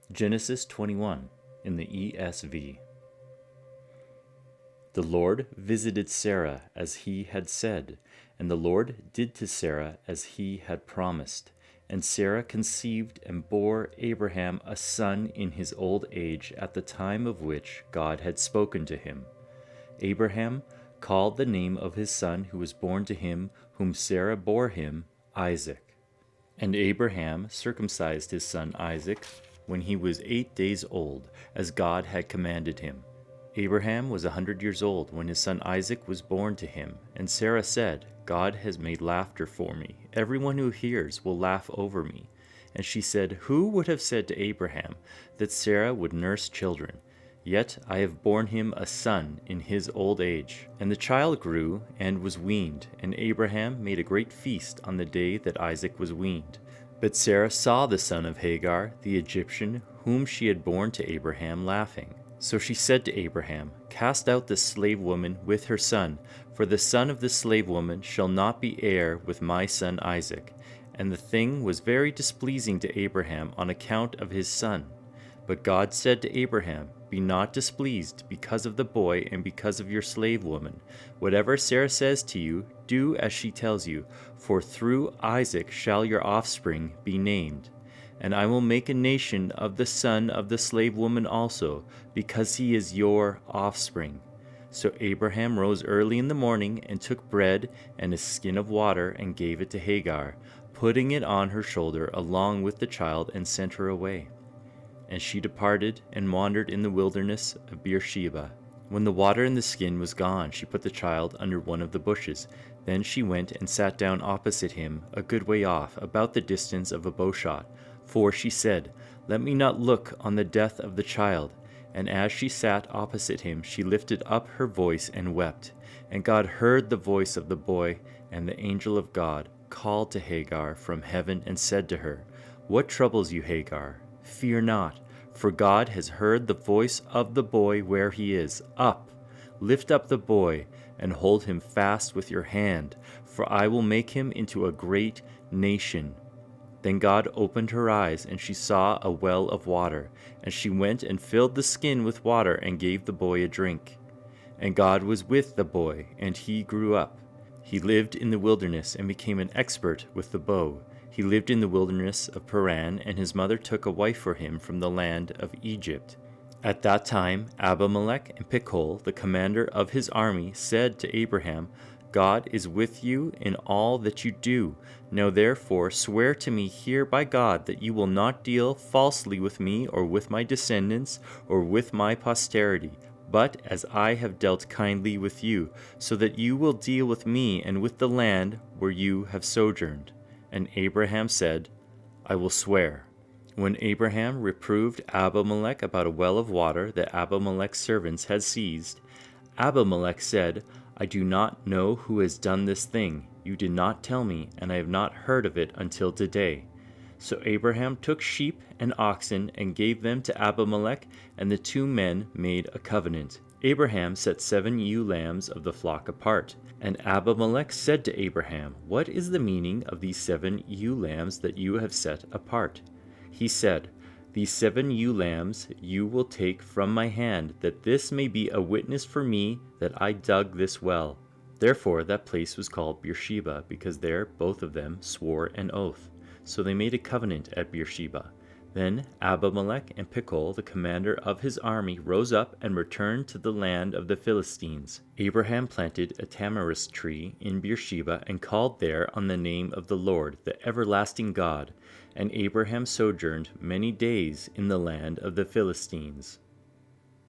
Genesis 21 in the ESV. The Lord visited Sarah as he had said, and the Lord did to Sarah as he had promised. And Sarah conceived and bore Abraham a son in his old age at the time of which God had spoken to him. Abraham called the name of his son who was born to him, whom Sarah bore him, Isaac. And Abraham circumcised his son Isaac when he was 8 days old, as God had commanded him. Abraham was 100 years old when his son Isaac was born to him, and Sarah said, God has made laughter for me. Everyone who hears will laugh over me. And she said, Who would have said to Abraham that Sarah would nurse children? Yet I have borne him a son in his old age. And the child grew and was weaned, and Abraham made a great feast on the day that Isaac was weaned. But Sarah saw the son of Hagar, the Egyptian, whom she had borne to Abraham, laughing. So she said to Abraham, Cast out the slave woman with her son, for the son of the slave woman shall not be heir with my son Isaac. And the thing was very displeasing to Abraham on account of his son. But God said to Abraham, Be not displeased because of the boy and because of your slave woman. Whatever Sarah says to you, do as she tells you, for through Isaac shall your offspring be named. And I will make a nation of the son of the slave woman also, because he is your offspring. So Abraham rose early in the morning and took bread and a skin of water and gave it to Hagar, putting it on her shoulder along with the child, and sent her away. And she departed and wandered in the wilderness of Beersheba. When the water in the skin was gone, she put the child under one of the bushes. Then she went and sat down opposite him, a good way off, about the distance of a bowshot. For she said, Let me not look on the death of the child. And as she sat opposite him, she lifted up her voice and wept. And God heard the voice of the boy, and the angel of God called to Hagar from heaven and said to her, What troubles you, Hagar? Fear not, for God has heard the voice of the boy where he is. Up, lift up the boy, and hold him fast with your hand, for I will make him into a great nation. Then God opened her eyes, and she saw a well of water, and she went and filled the skin with water and gave the boy a drink. And God was with the boy, and he grew up. He lived in the wilderness and became an expert with the bow. He lived in the wilderness of Paran, and his mother took a wife for him from the land of Egypt. At that time, Abimelech and Pichol, the commander of his army, said to Abraham, God is with you in all that you do. Now therefore swear to me here by God that you will not deal falsely with me or with my descendants or with my posterity, but as I have dealt kindly with you, so that you will deal with me and with the land where you have sojourned. And Abraham said, I will swear. When Abraham reproved Abimelech about a well of water that Abimelech's servants had seized, Abimelech said, I do not know who has done this thing. You did not tell me, and I have not heard of it until today. So Abraham took sheep and oxen and gave them to Abimelech, and the two men made a covenant. Abraham set 7 ewe lambs of the flock apart. And Abimelech said to Abraham, What is the meaning of these 7 ewe lambs that you have set apart? He said, These 7 ewe lambs you will take from my hand, that this may be a witness for me that I dug this well. Therefore that place was called Beersheba, because there both of them swore an oath. So they made a covenant at Beersheba. Then Abimelech and Pichol, the commander of his army, rose up and returned to the land of the Philistines. Abraham planted a tamarisk tree in Beersheba and called there on the name of the Lord, the everlasting God. And Abraham sojourned many days in the land of the Philistines.